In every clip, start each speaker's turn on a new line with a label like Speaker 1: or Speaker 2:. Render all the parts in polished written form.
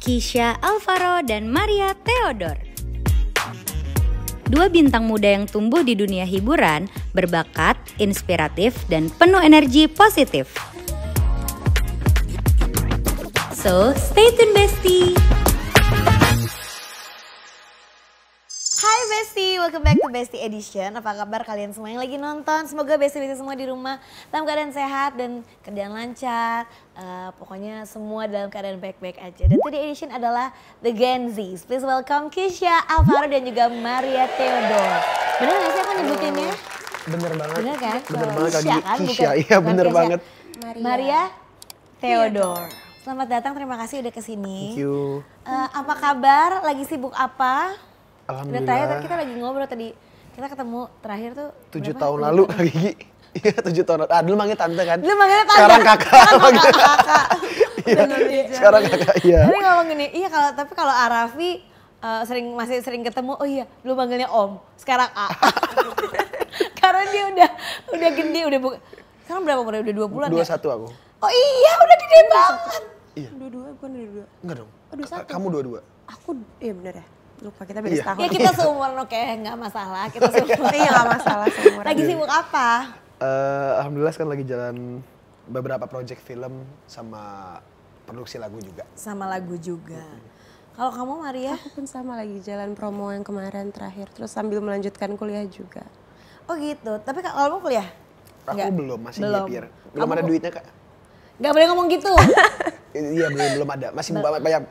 Speaker 1: Kisha Alvaro dan Maria Theodore. Dua bintang muda yang tumbuh di dunia hiburan, berbakat, inspiratif, dan penuh energi positif. So, stay tune Bestie!
Speaker 2: Hai Bestie, welcome back to Bestie Edition. Apa kabar kalian semua yang lagi nonton? Semoga Bestie semua di rumah dalam keadaan sehat dan kerjaan lancar. Pokoknya semua dalam keadaan baik-baik aja. Dan today edition adalah The Gen Zs. Please welcome Kisha Alvaro dan juga Maria Theodore. Bener gak sih aku nyebutinnya?
Speaker 3: Bener banget.
Speaker 2: Bener kan?
Speaker 3: Bener banget
Speaker 2: Kisha kan?
Speaker 3: Kisha, iya bener banget.
Speaker 2: Maria Theodore. Selamat datang, terima kasih udah kesini.
Speaker 3: Thank you.
Speaker 2: Apa kabar? Lagi sibuk apa?
Speaker 3: Alhamdulillah.
Speaker 2: Udah terakhir kita lagi ngobrol tadi. Kita ketemu terakhir tuh
Speaker 3: 7 tahun lalu Kak Gigi. Iya 7 tahun lalu. Dulu manggil tante kan?
Speaker 2: Dulu manggilnya tante.
Speaker 3: Sekarang kakak.
Speaker 2: Kakak.
Speaker 3: Iya. Sekarang kakak iya.
Speaker 2: Tapi ngomong gini, iya kalau Arafi masih sering ketemu, oh iya dulu manggilnya Om. Sekarang A. Karena dia udah gede, udah sekarang berapa umurnya? Udah 2 bulan
Speaker 3: 21
Speaker 2: ya?
Speaker 3: aku.
Speaker 2: Oh iya udah gede banget.
Speaker 3: Iya.
Speaker 4: 22, bukan 22.
Speaker 3: Enggak dong.
Speaker 4: Oh, 21.
Speaker 3: Kamu 22.
Speaker 4: Aku, iya bener ya. Lupa kita beda setahun.
Speaker 2: Ya kita seumuran oke, nggak masalah. Kita seumuran.
Speaker 4: Iya nggak masalah seumuran.
Speaker 2: Lagi sibuk apa?
Speaker 3: Alhamdulillah kan lagi jalan beberapa project film sama produksi lagu juga.
Speaker 2: Sama lagu juga. Kalau kamu Maria?
Speaker 4: Aku pun sama lagi jalan promo yang kemarin terakhir. Terus sambil melanjutkan kuliah juga.
Speaker 2: Oh gitu, tapi kalau kamu kuliah?
Speaker 3: Aku
Speaker 2: Enggak?
Speaker 3: belum, masih
Speaker 2: Belum.
Speaker 3: gap year. Belum ada duitnya Kak.
Speaker 2: Gak boleh ngomong gitu.
Speaker 3: Iya belum ada, masih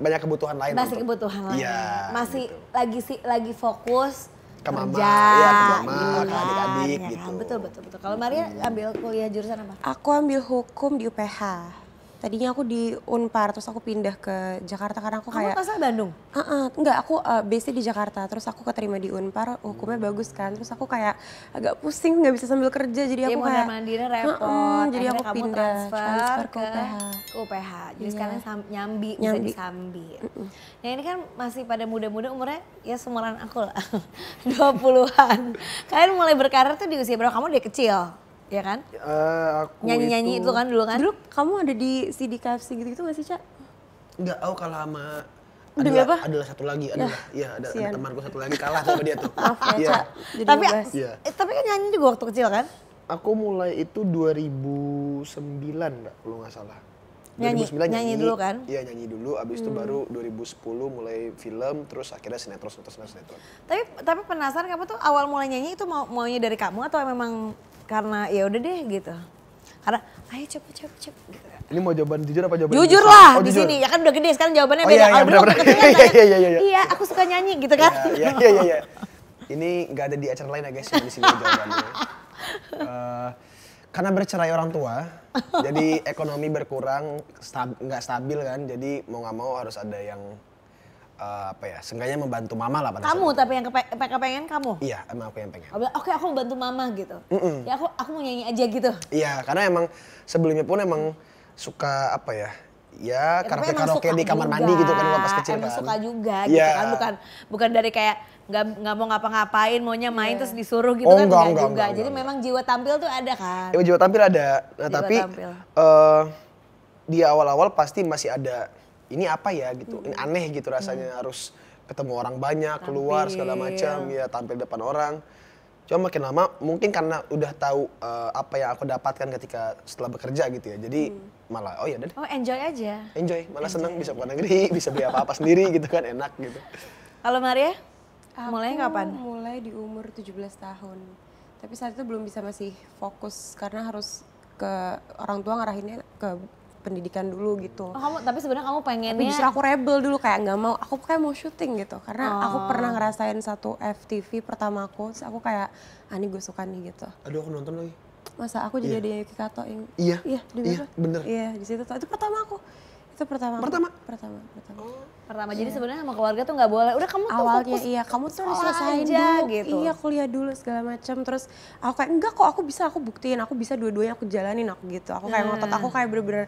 Speaker 3: banyak kebutuhan lain.
Speaker 2: Masih kebutuhan lain.
Speaker 3: Iya.
Speaker 2: Masih
Speaker 3: gitu.
Speaker 2: lagi fokus
Speaker 3: Ke mama,
Speaker 2: kerja,
Speaker 3: iya, ke mama,
Speaker 2: gitu
Speaker 3: ke
Speaker 2: kan,
Speaker 3: adik-adik
Speaker 2: ya
Speaker 3: gitu.
Speaker 2: kan? Betul. Kalau Maria ambil kuliah jurusan apa?
Speaker 4: Aku ambil hukum di UPH. Tadinya aku di Unpar, terus aku pindah ke Jakarta karena aku
Speaker 2: Kamu
Speaker 4: kayak...
Speaker 2: asal Bandung?
Speaker 4: Enggak, aku base di Jakarta, terus aku keterima di Unpar, hukumnya bagus kan. Terus aku kayak agak pusing, nggak bisa sambil kerja, jadi aku kayak...
Speaker 2: mandiri repot.
Speaker 4: jadi aku
Speaker 2: Akhirnya kamu
Speaker 4: pindah, transfer ke
Speaker 2: UPH. Jadi
Speaker 4: Iya.
Speaker 2: sekarang nyambi, bisa
Speaker 4: Nyambi.
Speaker 2: disambi. Nah ini kan masih pada muda-muda umurnya ya seumuran aku lah. 20-an. Kalian mulai berkarir tuh di usia berapa? Kamu dari kecil, ya kan?
Speaker 3: Aku
Speaker 2: Nyanyi-nyanyi itu kan dulu kan?
Speaker 4: Dulu kamu ada di CD KFC gitu-gitu gak sih, Cak?
Speaker 3: Enggak, aku kalah sama
Speaker 4: Demi apa?
Speaker 3: adalah satu lagi, ada
Speaker 4: kasihan.
Speaker 3: temanku satu lagi kalah sama dia tuh.
Speaker 4: Maaf ya,
Speaker 3: Iya.
Speaker 4: Cak. Jadi
Speaker 2: Tapi
Speaker 4: ngebahas.
Speaker 3: Iya.
Speaker 2: tapi kan nyanyi juga waktu kecil kan?
Speaker 3: Aku mulai itu 2009 Mbak, kalau nggak salah.
Speaker 2: Nyanyi?
Speaker 3: 2009
Speaker 2: Nyanyi dulu kan?
Speaker 3: Iya nyanyi dulu, abis itu baru 2010 mulai film, terus akhirnya sinetron.
Speaker 2: Tapi penasaran kamu tuh awal mulai nyanyi itu maunya dari kamu atau memang karena ya udah deh gitu? Karena ayo cepet gitu.
Speaker 3: Ini mau jawaban jujur apa jawaban
Speaker 2: Jujur
Speaker 3: bisa?
Speaker 2: lah
Speaker 3: Oh,
Speaker 2: di
Speaker 3: jujur.
Speaker 2: sini ya kan udah gede sekarang jawabannya
Speaker 3: Oh,
Speaker 2: beda.
Speaker 3: iya,
Speaker 2: Kalau dulu waktu
Speaker 3: benar-benar.
Speaker 2: kecil kan kayak,
Speaker 3: Iya.
Speaker 2: iya aku suka nyanyi gitu kan?
Speaker 3: Iya. Ini nggak ada di acara lain ya guys, di sini jawabannya. Karena bercerai orang tua, jadi ekonomi berkurang, nggak stabil kan, jadi mau nggak mau harus ada yang seenggaknya membantu mama lah pada
Speaker 2: Kamu
Speaker 3: saat itu.
Speaker 2: tapi yang kepengen kamu?
Speaker 3: Iya, emang aku yang pengen.
Speaker 2: Aku bilang, oke aku mau bantu mama gitu. Ya aku mau nyanyi aja gitu.
Speaker 3: Iya, karena emang sebelumnya pun emang suka ya
Speaker 2: tapi
Speaker 3: karaoke
Speaker 2: emang
Speaker 3: karaoke
Speaker 2: suka
Speaker 3: di kamar
Speaker 2: juga,
Speaker 3: mandi gitu kan waktu pas kecil
Speaker 2: emang
Speaker 3: kan.
Speaker 2: suka juga gitu
Speaker 3: Iya.
Speaker 2: kan, bukan dari kayak nggak mau ngapa-ngapain, maunya main terus disuruh gitu
Speaker 3: Oh,
Speaker 2: kan,
Speaker 3: enggak,
Speaker 2: juga.
Speaker 3: enggak.
Speaker 2: Jadi memang jiwa tampil tuh ada kan.
Speaker 3: Ya, jiwa tampil ada. Nah,
Speaker 2: Jiwa
Speaker 3: tapi
Speaker 2: tampil.
Speaker 3: di awal-awal pasti masih ada ini apa ya gitu. Ini aneh gitu rasanya harus ketemu orang banyak, keluar segala macam, ya tampil depan orang. Cuma makin lama mungkin karena udah tahu apa yang aku dapatkan ketika setelah bekerja gitu ya. Jadi malah oh ya deh.
Speaker 2: Oh enjoy aja.
Speaker 3: Enjoy, malah seneng bisa ke luar negeri, bisa beli apa-apa sendiri gitu kan, enak gitu.
Speaker 2: Kalau Maria?
Speaker 4: Aku
Speaker 2: Mulainya kapan?
Speaker 4: Mulai di umur 17 tahun. Tapi saat itu belum bisa masih fokus karena harus ke orang tua ngarahinnya ke pendidikan dulu gitu.
Speaker 2: Oh, tapi sebenarnya kamu pengennya.
Speaker 4: Tapi justru aku rebel dulu kayak nggak mau, aku kayak mau syuting gitu. Karena aku pernah ngerasain satu FTV pertamaku, terus aku kayak, ini gue suka nih gitu.
Speaker 3: Aduh aku nonton lagi.
Speaker 4: Masa aku jadi ada Yuki Kato yang...
Speaker 3: Iya,
Speaker 4: di
Speaker 3: iya,
Speaker 4: mana?
Speaker 3: bener.
Speaker 4: Iya, di situ tuh. Itu pertama aku. Itu pertama.
Speaker 2: Pertama jadi sebenarnya sama keluarga tuh nggak boleh. Udah kamu tuh
Speaker 4: Awalnya
Speaker 2: fokus
Speaker 4: iya, kamu tuh harus
Speaker 2: sekolah
Speaker 4: selesain
Speaker 2: aja,
Speaker 4: dulu,
Speaker 2: gitu.
Speaker 4: iya kuliah dulu segala macam. Terus aku kayak enggak kok, aku bisa, aku buktiin, aku bisa dua-duanya, aku jalanin aku gitu. Aku kayak ngotot, aku kayak bener-bener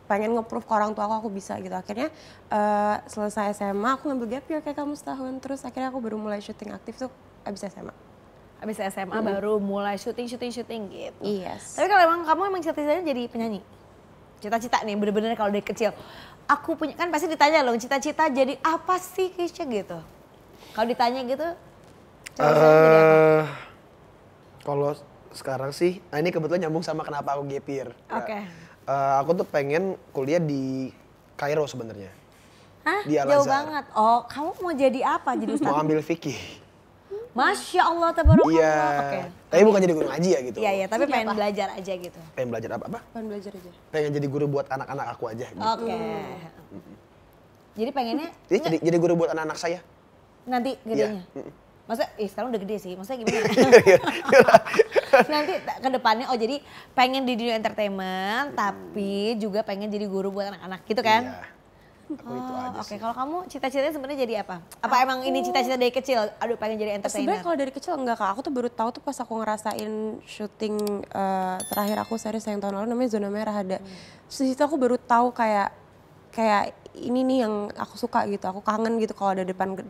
Speaker 4: pengen nge-proof ke orang tua aku bisa gitu. Akhirnya selesai SMA aku ngambil gap year kayak kamu setahun. Terus akhirnya aku baru mulai syuting aktif tuh abis SMA.
Speaker 2: Abis SMA baru mulai syuting gitu.
Speaker 4: Yes.
Speaker 2: Tapi kalau emang kamu emang cita-citanya jadi penyanyi? Cita-cita nih bener-bener kalau dari kecil. aku punya, kan pasti ditanya loh cita-cita jadi apa sih Keisha gitu. Kalau ditanya gitu, coba jadi apa?
Speaker 3: Kalau sekarang sih, nah ini kebetulan nyambung sama kenapa aku gap year.
Speaker 2: Oke.
Speaker 3: Aku tuh pengen kuliah di Kairo sebenarnya.
Speaker 2: Hah?
Speaker 3: Di
Speaker 2: Jauh
Speaker 3: Al-Azhar.
Speaker 2: banget. Oh, kamu mau jadi apa? Jadi
Speaker 3: Mau
Speaker 2: ustaz?
Speaker 3: ambil fikih.
Speaker 2: Masya Allah, tabarakallah.
Speaker 3: Iya.
Speaker 2: Oke.
Speaker 3: Tapi bukan jadi guru ngaji ya gitu.
Speaker 2: Iya, iya, tapi pengen belajar aja gitu.
Speaker 3: Pengen belajar apa-apa?
Speaker 4: Pengen belajar aja.
Speaker 3: Pengen jadi guru buat anak-anak aku aja gitu.
Speaker 2: Oke. Jadi pengennya
Speaker 3: Jadi guru buat anak-anak saya.
Speaker 2: nanti gedenya? Maksudnya, sekarang udah gede sih, maksudnya gimana? Nanti ke depannya, oh jadi pengen di dunia entertainment, tapi juga pengen jadi guru buat anak-anak gitu kan?
Speaker 3: Iya. Aku itu aja
Speaker 2: Oke,
Speaker 3: sih.
Speaker 2: kalau kamu cita-citanya sebenarnya jadi apa? Apa emang ini cita-cita dari kecil? Aduh pengen jadi
Speaker 4: Sebenarnya
Speaker 2: entertainer.
Speaker 4: kalau dari kecil enggak Kak, aku tuh baru tahu tuh pas aku ngerasain syuting terakhir aku series yang tahun lalu namanya Zona Merah ada. Terus di situ aku baru tahu kayak ini nih yang aku suka gitu, aku kangen gitu kalau ada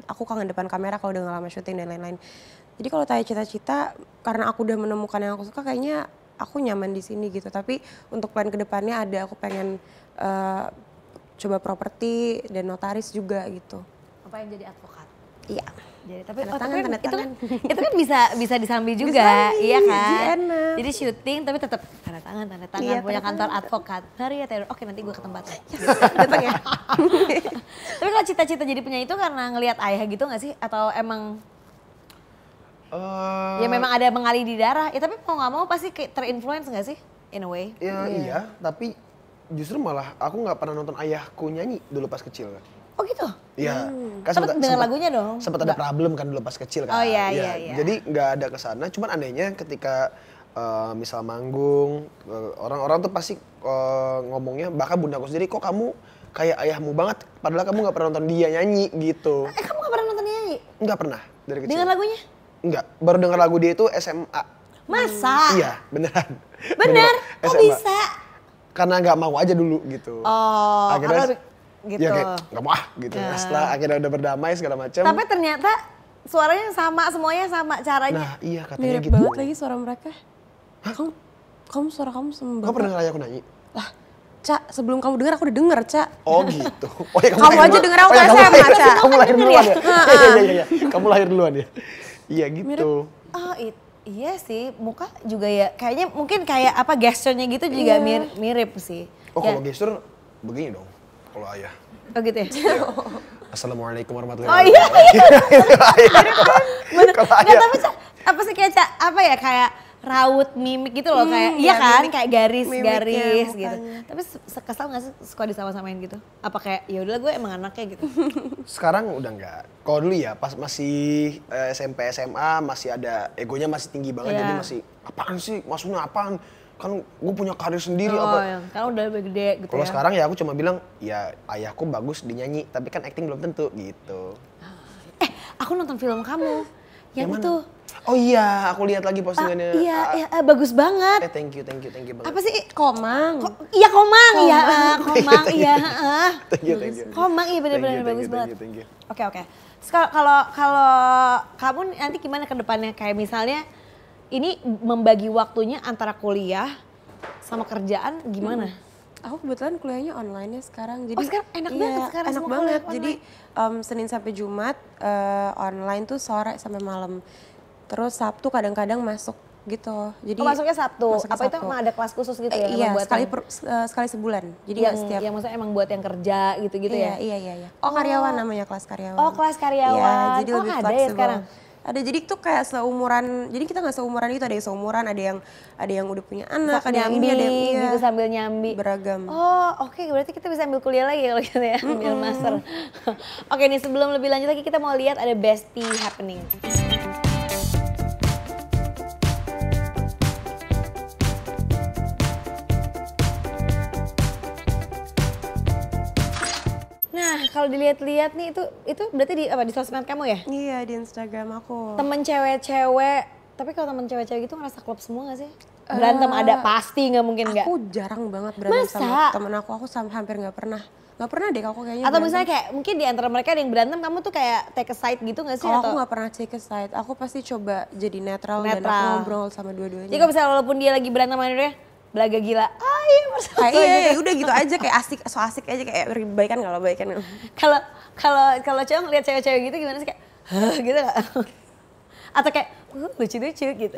Speaker 4: aku kangen depan kamera kalau udah lama syuting dan lain-lain. Jadi kalau tanya cita-cita, karena aku udah menemukan yang aku suka, kayaknya aku nyaman di sini gitu. Tapi untuk plan kedepannya ada, aku pengen coba properti dan notaris juga gitu.
Speaker 2: Apa yang jadi advokat?
Speaker 4: Iya.
Speaker 2: Jadi tapi
Speaker 4: Tanda
Speaker 2: tapi
Speaker 4: tangan,
Speaker 2: kan
Speaker 4: tanda
Speaker 2: itu kan
Speaker 4: tangan.
Speaker 2: itu kan bisa disambi juga,
Speaker 4: Disambi,
Speaker 2: iya kan?
Speaker 4: jadi enak.
Speaker 2: Jadi syuting tapi tetap tanda tangan
Speaker 4: Iya,
Speaker 2: punya
Speaker 4: tanda
Speaker 2: kantor
Speaker 4: tangan.
Speaker 2: advokat. Hari ya Taylor. Oke, nanti gue ke tempatnya.
Speaker 4: Datang ya.
Speaker 2: Tapi kalau cita-cita jadi penyanyi itu karena ngelihat ayah gitu nggak sih? Atau emang ya memang ada mengalir di darah? Ya tapi mau nggak mau pasti kayak terinfluence nggak sih? In a way.
Speaker 3: Ya iya, tapi justru malah aku nggak pernah nonton ayahku nyanyi dulu pas kecil kan.
Speaker 2: Oh gitu?
Speaker 3: Iya, kan
Speaker 2: Tapi dengar lagunya dong?
Speaker 3: Sempat ada problem kan dulu pas kecil kan.
Speaker 2: Oh, iya, iya.
Speaker 3: Jadi nggak ada kesana, cuman anehnya ketika misal manggung, orang-orang tuh pasti ngomongnya, bahkan bundaku sendiri, kok kamu kayak ayahmu banget, padahal kamu nggak pernah nonton dia nyanyi gitu.
Speaker 2: Kamu nggak pernah nonton dia nyanyi?
Speaker 3: Nggak pernah dari kecil.
Speaker 2: Dengar lagunya?
Speaker 3: Nggak, baru dengar lagu dia itu SMA.
Speaker 2: Masa?
Speaker 3: Iya, beneran.
Speaker 2: Bener? Kok
Speaker 3: SMA.
Speaker 2: bisa?
Speaker 3: Karena nggak mau aja dulu gitu.
Speaker 2: Oh,
Speaker 3: Akhirnya
Speaker 2: gitu.
Speaker 3: ya kayak nggak mau gitu.
Speaker 2: Nah.
Speaker 3: Setelah akhirnya udah berdamai segala macam.
Speaker 2: Tapi ternyata suaranya sama, semuanya sama caranya.
Speaker 3: Nah iya katanya
Speaker 4: Mirip
Speaker 3: gitu.
Speaker 4: banget lagi suara mereka. Kamu suara kamu sama
Speaker 3: Kau pernah dengar ayahku nyanyi?
Speaker 4: Lah, Ca, sebelum kamu denger aku udah denger, Ca.
Speaker 3: Oh gitu. Oh ya
Speaker 4: Kamu
Speaker 3: lahir
Speaker 4: aja
Speaker 3: dulu-
Speaker 4: denger aku
Speaker 3: oh, ya,
Speaker 4: ke
Speaker 3: kamu
Speaker 4: SMA,
Speaker 3: lahir-
Speaker 4: Ca.
Speaker 3: Kamu lahir
Speaker 2: Denger
Speaker 3: duluan
Speaker 2: ya?
Speaker 3: ya? Iya. Kamu lahir duluan ya? Iya gitu.
Speaker 2: Oh iya sih, muka juga ya kayaknya mungkin kayak apa gesturnya gitu juga mirip sih.
Speaker 3: Oh
Speaker 2: Ya.
Speaker 3: kalau gestur begini dong. Kalau ayah.
Speaker 2: Oh gitu ya?
Speaker 3: Assalamualaikum warahmatullahi
Speaker 2: Oh iya, bener.
Speaker 3: Kalau
Speaker 2: Nggak,
Speaker 3: ayah.
Speaker 2: tapi apa sih kayak apa ya kayak raut mimik gitu loh kayak iya
Speaker 4: ya,
Speaker 2: kan
Speaker 4: mimik-
Speaker 2: kayak garis
Speaker 4: mimiknya,
Speaker 2: gitu.
Speaker 4: mukanya.
Speaker 2: Tapi kesal nggak sih suka disama-samain gitu? Apa kayak ya udahlah gue emang anaknya gitu?
Speaker 3: Sekarang udah enggak. Kalau dulu ya pas masih SMP SMA masih ada egonya masih tinggi banget
Speaker 2: Iya.
Speaker 3: jadi masih apaan sih maksudnya apaan kan gue punya karir sendiri
Speaker 2: Oh,
Speaker 3: apa.
Speaker 2: yang karena udah lebih gede gitu
Speaker 3: Kalau
Speaker 2: ya.
Speaker 3: sekarang ya aku cuma bilang ya ayahku bagus dinyanyi tapi kan acting belum tentu gitu.
Speaker 2: Aku nonton film kamu yang
Speaker 3: mana?
Speaker 2: itu.
Speaker 3: Oh iya aku lihat lagi postingannya.
Speaker 2: Iya, bagus banget.
Speaker 3: Thank you banget.
Speaker 2: Apa sih?
Speaker 4: Komang.
Speaker 2: Iya Komang, iya Komang, iya.
Speaker 3: Thank you.
Speaker 2: Komang, iya bener-bener
Speaker 3: Thank you,
Speaker 2: bagus banget.
Speaker 3: thank you.
Speaker 2: Oke. Kalau kamu nanti gimana ke depannya kayak misalnya ini membagi waktunya antara kuliah sama kerjaan gimana?
Speaker 4: Aku kebetulan kuliahnya online ya sekarang. Jadi,
Speaker 2: Oh, sekarang enak banget sekarang
Speaker 4: enak
Speaker 2: semua
Speaker 4: banget.
Speaker 2: kuliah
Speaker 4: Jadi Senin sampai Jumat online tuh sore sampai malam. Terus Sabtu kadang-kadang masuk gitu. Jadi
Speaker 2: Oh, masuknya Sabtu.
Speaker 4: masuknya
Speaker 2: Apa itu
Speaker 4: Sabtu.
Speaker 2: emang ada kelas khusus gitu ya?
Speaker 4: Iya,
Speaker 2: emang buat
Speaker 4: sekali sebulan. Jadi
Speaker 2: yang,
Speaker 4: nggak setiap.
Speaker 2: yang maksudnya emang buat yang kerja gitu-gitu
Speaker 4: iya,
Speaker 2: ya?
Speaker 4: iya. Oh, karyawan namanya kelas karyawan.
Speaker 2: Oh, kelas karyawan.
Speaker 4: Iya, jadi
Speaker 2: Oh,
Speaker 4: lebih
Speaker 2: ada ya
Speaker 4: fleksibel.
Speaker 2: sekarang?
Speaker 4: Ada, jadi tuh kayak seumuran, jadi kita nggak seumuran gitu, ada yang seumuran, ada yang udah punya anak, ada yang ini, ada yang iya,
Speaker 2: gitu sambil nyambi.
Speaker 4: beragam.
Speaker 2: Oh oke, berarti kita bisa ambil kuliah lagi kalau gitu ya, ambil master. Oke nih sebelum lebih lanjut lagi kita mau lihat ada bestie happening. Nah kalau dilihat-lihat nih itu berarti di sosmed kamu ya?
Speaker 4: Iya, di Instagram aku.
Speaker 2: Temen cewek-cewek, tapi kalau temen cewek-cewek gitu ngerasa klop semua gak sih? Berantem ada pasti nggak mungkin nggak?
Speaker 4: Aku jarang banget berantem
Speaker 2: Masa?
Speaker 4: sama temen aku hampir nggak pernah. Nggak pernah deh aku kayaknya
Speaker 2: Atau
Speaker 4: berantem.
Speaker 2: misalnya kayak mungkin di antara mereka ada yang berantem kamu tuh kayak take a side gitu gak sih?
Speaker 4: Kalau aku
Speaker 2: atau
Speaker 4: nggak pernah take a side, aku pasti coba jadi netral dan aku
Speaker 2: Netral.
Speaker 4: ngobrol sama dua-duanya.
Speaker 2: jadi kalau misalnya walaupun dia lagi berantem sama dia, belaga gila. Ah iya bersama
Speaker 4: Kayak iya,
Speaker 2: gitu.
Speaker 4: udah gitu aja kayak so asik aja kayak baikan kalau baikan.
Speaker 2: Kalau cowok ngeliat cewek-cewek gitu gimana sih kayak gitu gak? Atau kayak lucu-lucu gitu.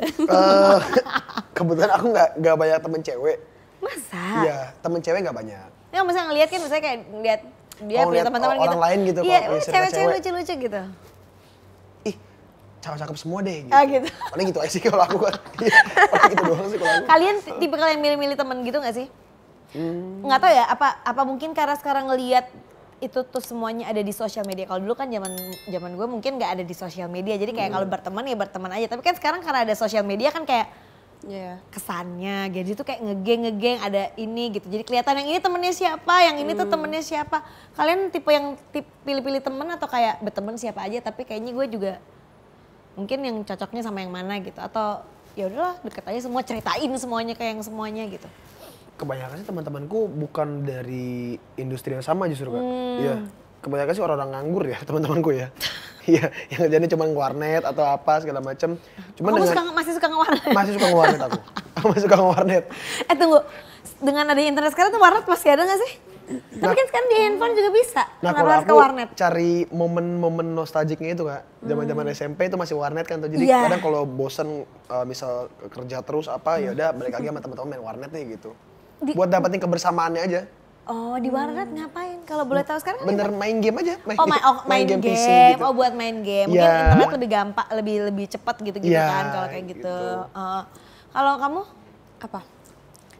Speaker 3: Kebetulan aku nggak banyak temen cewek.
Speaker 2: Masa?
Speaker 3: Iya, temen cewek nggak banyak.
Speaker 2: Ya misalnya ngeliat kan misalnya kayak ngeliat dia
Speaker 3: Oh,
Speaker 2: punya
Speaker 3: ngeliat
Speaker 2: teman-teman
Speaker 3: orang
Speaker 2: gitu.
Speaker 3: lain gitu,
Speaker 2: Iya,
Speaker 3: kalau misalnya
Speaker 2: cewek-cewek
Speaker 3: cewek.
Speaker 2: lucu-lucu gitu.
Speaker 3: Ih, cakep-cakep semua deh gitu.
Speaker 2: Ah, gitu.
Speaker 3: Paling gitu aja sih kalau aku kan. Iya, paling gitu doang sih kalau aku.
Speaker 2: Kalian tipe kalian milih-milih temen gitu gak sih? Nggak tahu ya, apa mungkin karena sekarang ngeliat itu tuh semuanya ada di sosial media. Kalau dulu kan zaman gue mungkin nggak ada di sosial media. Jadi kayak kalau berteman ya berteman aja. Tapi kan sekarang karena ada sosial media kan kayak
Speaker 4: Iya.
Speaker 2: kesannya jadi tuh kayak ngegeng ada ini gitu. Jadi kelihatan yang ini temennya siapa, yang ini tuh temennya siapa. Kalian tipe yang pilih-pilih temen atau kayak berteman siapa aja tapi kayaknya gue juga mungkin yang cocoknya sama yang mana gitu atau ya udahlah deket aja semua ceritain semuanya kayak yang semuanya gitu.
Speaker 3: Kebanyakan sih teman-temanku bukan dari industri yang sama justru Kak. Iya. Kebanyakan sih orang-orang nganggur ya teman-temanku ya. Iya, yang kerjanya cuma ngewarnet atau apa segala macam. Cuman
Speaker 2: Masih suka ngewarnet?
Speaker 3: masih suka ngewarnet aku. Aku masih suka ngewarnet.
Speaker 2: Tunggu, dengan ada internet sekarang tuh warnet masih ada gak sih? Tapi kan sekarang di handphone juga bisa.
Speaker 3: Nah,
Speaker 2: Kenapa
Speaker 3: kalau
Speaker 2: harus
Speaker 3: aku
Speaker 2: ke warnet?
Speaker 3: cari momen-momen nostalgiknya itu Kak. Zaman-zaman SMP itu masih warnet kan tuh. Jadi
Speaker 2: Iya.
Speaker 3: kadang kalau bosen misal kerja terus apa ya udah balik lagi sama teman-teman main warnet nih gitu. Buat dapetin kebersamaannya aja.
Speaker 2: Oh, di warnet ngapain? Kalau boleh tahu sekarang kan
Speaker 3: Bener main game aja.
Speaker 2: main game.
Speaker 3: PC gitu.
Speaker 2: Oh, buat main game. Mungkin
Speaker 3: Iya.
Speaker 2: internet lebih gampang, lebih cepat gitu-gitu
Speaker 3: Iya,
Speaker 2: kan kalau kayak gitu.
Speaker 3: gitu.
Speaker 2: Kalau kamu
Speaker 4: Apa?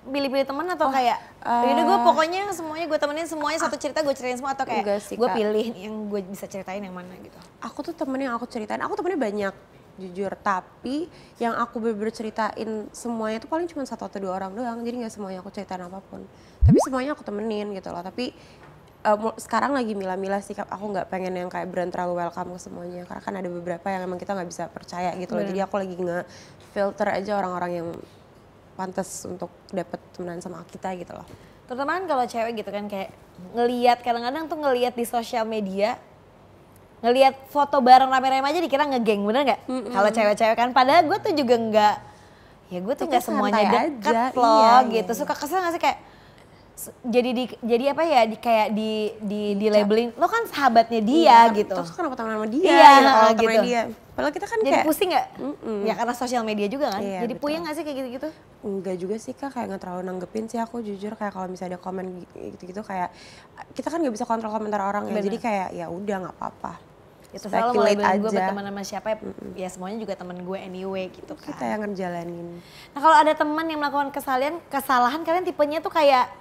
Speaker 2: pilih-pilih teman atau kayak yaudah gue pokoknya semuanya gue temenin semuanya satu cerita gue ceritain semua atau
Speaker 4: Enggak
Speaker 2: kayak
Speaker 4: sih,
Speaker 2: gue
Speaker 4: Kak.
Speaker 2: pilih yang gue bisa ceritain yang mana gitu.
Speaker 4: Aku tuh temen yang aku ceritain, aku temennya banyak jujur, tapi yang aku bener-bener ceritain semuanya tuh paling cuma 1 atau 2 orang doang, jadi nggak semuanya aku ceritain apapun. Tapi semuanya aku temenin gitu loh, tapi sekarang lagi milah-milah sih, aku nggak pengen yang kayak brand terlalu welcome ke semuanya, karena kan ada beberapa yang emang kita nggak bisa percaya gitu loh, jadi aku lagi nge-filter aja orang-orang yang pantas untuk dapet temenan sama kita gitu loh.
Speaker 2: Terutama kan kalau cewek gitu kan kayak ngelihat kadang-kadang tuh ngelihat di sosial media ngelihat foto bareng rame-rame aja dikira ngegeng, bener nggak? Kalau cewek-cewek kan, padahal gue tuh juga nggak, ya gue tuh
Speaker 4: Kita
Speaker 2: nggak semuanya
Speaker 4: santai
Speaker 2: deket
Speaker 4: aja,
Speaker 2: loh
Speaker 4: iya,
Speaker 2: gitu.
Speaker 4: iya.
Speaker 2: Suka kesel nggak sih kayak jadi apa ya? Kayak di labeling, lo kan sahabatnya dia gitu.
Speaker 4: Terus kenapa temenan sama dia?
Speaker 2: Iya,
Speaker 4: gitu, kalau
Speaker 2: gitu.
Speaker 4: temenan dia. Padahal kita kan
Speaker 2: Jadi
Speaker 4: kayak
Speaker 2: pusing nggak? Ya karena sosial media juga kan.
Speaker 4: Iya,
Speaker 2: Jadi
Speaker 4: betul.
Speaker 2: puyeng nggak sih kayak gitu-gitu?
Speaker 4: Enggak juga sih Kak, kayak nggak terlalu nanggepin sih aku jujur, kayak kalau misalnya ada komen gitu-gitu kayak kita kan nggak bisa kontrol komentar orang ya,
Speaker 2: Bener.
Speaker 4: jadi kayak ya udah nggak apa-apa.
Speaker 2: Ya terserah lo mau
Speaker 4: Speculate
Speaker 2: labelin gue
Speaker 4: aja.
Speaker 2: berteman sama siapa, ya semuanya juga temen gue anyway gitu kan.
Speaker 4: Kita yang ngejalanin.
Speaker 2: Nah kalau ada teman yang melakukan kesalahan kalian tipenya tuh kayak,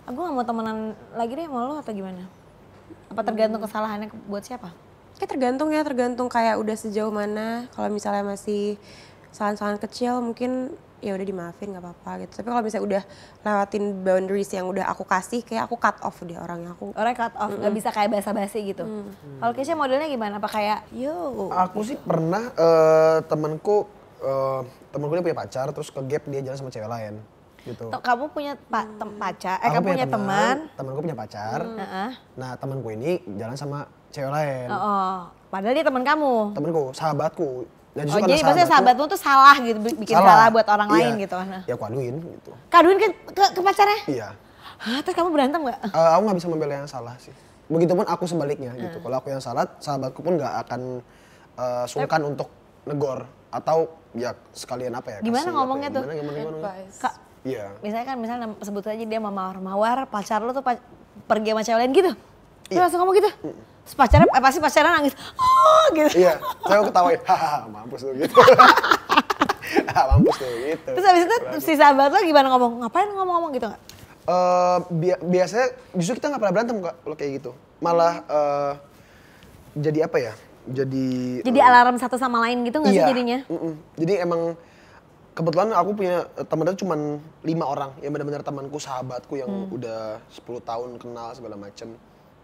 Speaker 2: aku gak mau temenan lagi deh sama lo atau gimana? Apa tergantung kesalahannya buat siapa?
Speaker 4: Kayak tergantung kayak udah sejauh mana. Kalau misalnya masih kesalahan-kesalahan kecil mungkin ya udah dimaafin nggak apa-apa gitu. Tapi kalau misalnya udah lewatin boundaries yang udah aku kasih, kayak aku cut off deh orangnya aku.
Speaker 2: Orang cut off, gak bisa kayak basa-basi gitu. Kalau Kesha modelnya gimana? Apa kayak, yo.
Speaker 3: Aku sih pernah temenku dia punya pacar terus ke gap dia jalan sama cewek lain gitu.
Speaker 2: Kamu punya pacar,
Speaker 3: Aku
Speaker 2: kamu punya teman.
Speaker 3: temanku punya pacar.
Speaker 2: Heeh.
Speaker 3: Nah temanku ini jalan sama cewek lain.
Speaker 2: Oh, padahal dia teman kamu.
Speaker 3: Temanku, sahabatku. Dan
Speaker 2: Oh
Speaker 3: justru
Speaker 2: jadi
Speaker 3: karena
Speaker 2: maksudnya sahabatmu tuh salah gitu, bikin salah buat orang
Speaker 3: Iya.
Speaker 2: lain gitu. Nah.
Speaker 3: Ya aku aduin gitu.
Speaker 2: Kaduin ke pacarnya?
Speaker 3: Iya.
Speaker 2: Hah, terus kamu berantem gak?
Speaker 3: Aku nggak bisa membela yang salah sih. Begitupun aku sebaliknya gitu. Kalau aku yang salah, sahabatku pun nggak akan sungkan untuk negor atau ya sekalian apa ya?
Speaker 2: Gimana
Speaker 3: kasih
Speaker 2: ngomongnya
Speaker 3: apa
Speaker 2: tuh?
Speaker 3: ya, Gimana?
Speaker 2: Kak,
Speaker 3: Iya.
Speaker 2: misalnya sebut aja dia mawar-mawar, pacar lo tuh pergi sama cewek lain gitu. Lu langsung ngomong gitu. Terus pacarnya pasti pacarnya nangis. Oh, gitu.
Speaker 3: Iya, saya ketawain. Hahaha, mampus tuh gitu. Mampus tuh gitu.
Speaker 2: Terus abis itu si sahabat lo gimana ngomong? Ngapain ngomong-ngomong gitu gak?
Speaker 3: Biasanya justru kita nggak pernah berantem Kak kalau kayak gitu. Malah jadi apa ya?
Speaker 2: Jadi alarm satu sama lain gitu gak sih
Speaker 3: iya,
Speaker 2: jadinya?
Speaker 3: Jadi emang kebetulan aku punya temen itu cuma 5 orang yang benar-benar temanku, sahabatku yang udah 10 tahun kenal segala macem.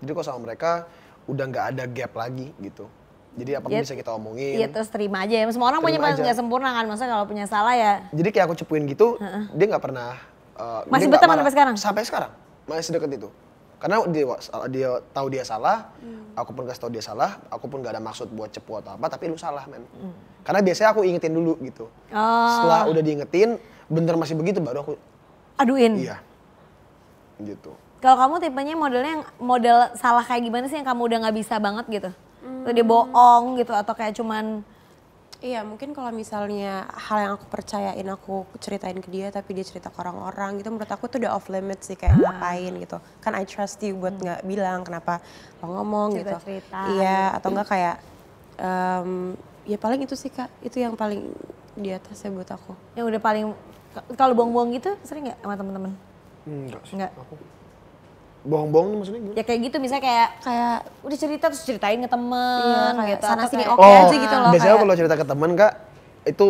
Speaker 3: Jadi kalau sama mereka udah nggak ada gap lagi gitu. Jadi apapun bisa kita omongin.
Speaker 2: Iya terus terima aja ya. Semua orang punya
Speaker 3: Terima aja.
Speaker 2: nggak sempurna kan. Maksudnya kalau punya salah ya.
Speaker 3: Jadi kayak aku cepuin gitu, dia nggak pernah.
Speaker 2: Masih
Speaker 3: dia nggak
Speaker 2: berteman
Speaker 3: marah.
Speaker 2: sampai sekarang?
Speaker 3: Sampai sekarang masih sedekat itu. Karena dia tahu dia salah, aku pun kasih tahu dia salah, aku pun nggak ada maksud buat cepu atau apa, tapi lu salah men. Karena biasanya aku ingetin dulu gitu.
Speaker 2: Oh.
Speaker 3: Setelah udah diingetin, bener masih begitu baru aku.
Speaker 2: aduin.
Speaker 3: Iya. Gitu.
Speaker 2: Kalau kamu tipenya modelnya yang model salah kayak gimana sih yang kamu udah nggak bisa banget gitu? Atau dia bohong gitu atau kayak cuman
Speaker 4: Iya, mungkin kalau misalnya hal yang aku percayain aku ceritain ke dia tapi dia cerita ke orang-orang gitu, menurut aku tuh udah off limit sih, kayak ngapain gitu. Kan I trust you buat nggak bilang kenapa lo ngomong gitu.
Speaker 2: Cerita-cerita.
Speaker 4: Iya, atau enggak kayak ya paling itu sih Kak, itu yang paling di atasnya buat aku.
Speaker 2: yang udah paling kalau bohong-bohong gitu sering nggak sama temen-temen?
Speaker 3: Enggak sih.
Speaker 2: Enggak.
Speaker 3: Aku bohong-bohong nih maksudnya gimana?
Speaker 2: Ya kayak gitu misalnya kayak udah cerita terus ceritain ke temen
Speaker 4: Iya, kayak
Speaker 2: gitu.
Speaker 4: sana
Speaker 2: atau
Speaker 4: sini
Speaker 2: kayak-
Speaker 4: oke aja gitu loh.
Speaker 3: Biasanya
Speaker 4: kayak,
Speaker 3: kalau cerita ke teman Kak, itu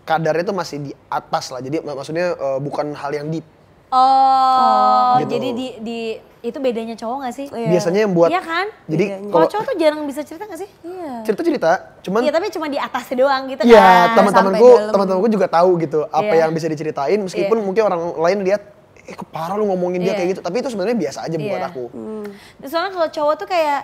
Speaker 3: kadarnya tuh masih di atas lah. Jadi maksudnya bukan hal yang deep.
Speaker 2: Oh,
Speaker 3: Gitu.
Speaker 2: jadi di itu bedanya cowok gak sih?
Speaker 3: Biasanya yang buat
Speaker 2: Iya kan?
Speaker 3: Jadi
Speaker 2: Kalau
Speaker 3: kalau
Speaker 2: cowok tuh jarang bisa cerita gak sih?
Speaker 4: iya.
Speaker 3: cerita-cerita, cuman
Speaker 2: Iya tapi cuma di atasnya doang gitu
Speaker 3: ya
Speaker 2: kan.
Speaker 3: teman-temanku juga tahu gitu apa
Speaker 2: Iya.
Speaker 3: yang bisa diceritain meskipun mungkin orang lain lihat kok parah lu ngomongin dia
Speaker 2: Iya.
Speaker 3: kayak gitu. Tapi itu sebenarnya biasa aja buat
Speaker 2: Iya.
Speaker 3: aku.
Speaker 2: Soalnya kalau cowok tuh kayak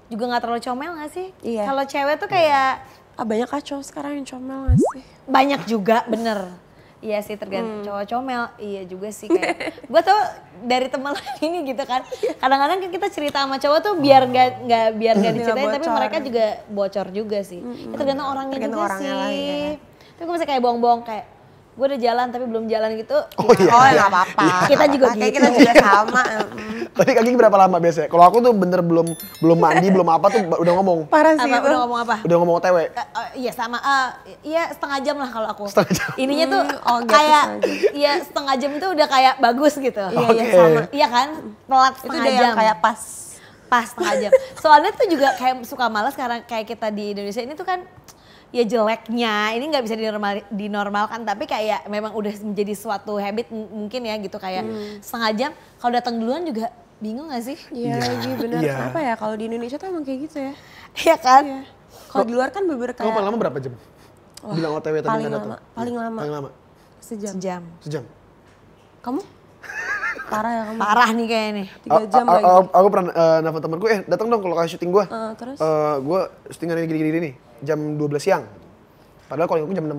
Speaker 2: juga gak terlalu comel gak sih?
Speaker 4: Iya.
Speaker 2: Kalau cewek tuh kayak
Speaker 4: Banyak kacau sekarang yang comel gak sih?
Speaker 2: banyak juga bener. Iya sih tergantung cowok comel, iya juga sih kayak gue tuh dari temen ini gitu kan. Kadang-kadang kan kita cerita sama cowok tuh biar gak diceritain tapi
Speaker 4: bocor.
Speaker 2: mereka juga bocor juga sih. Ya, tergantung orangnya
Speaker 4: Tergantung
Speaker 2: juga
Speaker 4: orangnya
Speaker 2: sih.
Speaker 4: lah, ya.
Speaker 2: Tapi gue masih kayak bohong-bohong kayak gue udah jalan tapi belum jalan gitu.
Speaker 3: Oh iya.
Speaker 4: Oh ya nggak apa-apa.
Speaker 2: Kita juga
Speaker 4: Kayak
Speaker 2: gitu.
Speaker 4: kita juga sama.
Speaker 3: Tapi kaki berapa lama biasanya? Kalau aku tuh bener belum mandi, belum apa tuh udah ngomong.
Speaker 4: Parah sih
Speaker 2: Apa,
Speaker 4: itu.
Speaker 2: udah ngomong apa?
Speaker 3: Udah ngomong OTW.
Speaker 2: Iya sama, iya setengah jam lah kalau aku.
Speaker 3: Setengah jam.
Speaker 2: Ininya tuh
Speaker 4: oh, gitu,
Speaker 2: kayak,
Speaker 4: setengah
Speaker 2: iya setengah jam itu udah kayak bagus gitu.
Speaker 4: Iya, iya,
Speaker 3: Oke.
Speaker 4: sama.
Speaker 2: Iya kan, telat
Speaker 4: Itu
Speaker 2: setengah
Speaker 4: udah
Speaker 2: jam.
Speaker 4: yang kayak pas.
Speaker 2: Pas setengah jam. Soalnya tuh juga kayak suka malas karena kayak kita di Indonesia ini tuh kan ya jeleknya ini nggak bisa dinormalkan tapi kayak memang udah menjadi suatu habit mungkin ya gitu kayak setengah jam kalau datang duluan juga bingung gak sih?
Speaker 4: Iya lagi bener.
Speaker 3: Iya.
Speaker 4: Apa ya kalau di Indonesia tuh emang kayak gitu ya.
Speaker 2: Iya kan?
Speaker 4: Kalau di luar kan bener
Speaker 3: Kamu
Speaker 4: kayak
Speaker 3: paling lama berapa jam? Bilang OTW tapi
Speaker 4: paling
Speaker 3: nggak datang.
Speaker 4: lama. Paling lama.
Speaker 3: Paling lama.
Speaker 4: Sejam.
Speaker 2: Sejam.
Speaker 3: Sejam.
Speaker 4: Kamu? Parah ya kamu.
Speaker 2: Parah nih kayaknya nih.
Speaker 4: 3 jam lagi.
Speaker 3: Aku pernah nelfon temanku, datang dong ke lokasi syuting gue.
Speaker 4: Terus?
Speaker 3: Gue syutingan ini gini-gini nih, jam 12 siang. Padahal kalau aku jam 6.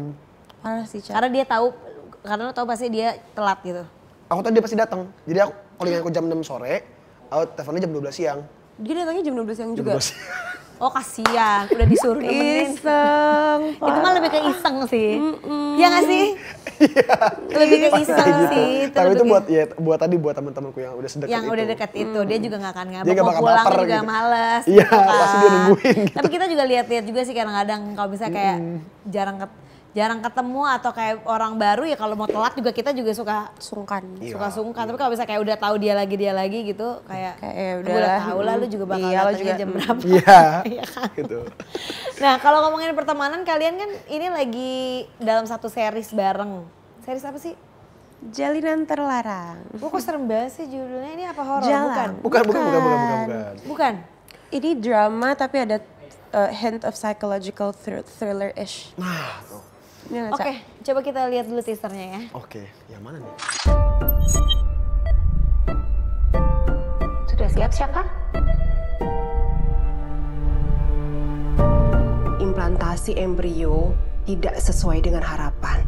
Speaker 4: Parah sih, Ca.
Speaker 2: Karena dia tahu, karena lo tahu pasti dia telat gitu.
Speaker 3: Aku tahu dia pasti datang. Jadi aku kalau aku jam 6 sore, aku teleponnya jam 12 siang.
Speaker 4: Dia datangnya jam 12 siang
Speaker 3: Jam
Speaker 4: juga.
Speaker 3: 12.
Speaker 2: Oh kasihan, udah disuruh nemenin.
Speaker 4: Iseng.
Speaker 2: Itu mah lebih ke iseng sih. Iya gak sih? Lebih ke iseng sih.
Speaker 3: Tapi itu
Speaker 2: lebih
Speaker 3: buat teman-temanku yang udah sedekat
Speaker 2: yang
Speaker 3: itu.
Speaker 2: udah dekat itu dia juga gak akan ngabok
Speaker 3: Dia nggak
Speaker 2: mau
Speaker 3: bakal
Speaker 2: pulang
Speaker 3: baper
Speaker 2: juga
Speaker 3: gitu.
Speaker 2: males
Speaker 3: Iya,
Speaker 2: gitu kan.
Speaker 3: pasti dia nungguin gitu.
Speaker 2: Tapi kita juga lihat-lihat juga sih kadang-kadang kalau misalnya kayak jarang ketemu atau kayak orang baru ya kalau mau telat juga kita juga suka
Speaker 4: Sungkan.
Speaker 2: sungkan. Tapi kalau misalnya kayak udah tahu dia lagi gitu kayak
Speaker 4: Kayak ya
Speaker 2: gue udah
Speaker 4: udahlah.
Speaker 2: tahu lah lu juga bakal
Speaker 4: Iya, lo
Speaker 2: datangnya
Speaker 4: juga,
Speaker 2: jam berapa.
Speaker 3: Iya.
Speaker 2: Iya kan?
Speaker 3: Gitu.
Speaker 2: Nah kalau ngomongin pertemanan kalian kan ini lagi dalam satu series bareng. Series apa sih?
Speaker 4: Jalinan terlarang.
Speaker 2: Kok serem banget sih judulnya ini apa horor?
Speaker 4: Jalan.
Speaker 2: Bukan.
Speaker 3: Bukan.
Speaker 2: Bukan.
Speaker 4: Ini drama tapi ada hint of psychological thriller-ish.
Speaker 3: Nah, tuh.
Speaker 4: Ini nggak, Ca?
Speaker 2: Oke, coba kita lihat dulu teasernya ya.
Speaker 3: Oke, yang mana nih?
Speaker 5: Sudah siap, Syaka?
Speaker 6: Implantasi embrio tidak sesuai dengan harapan.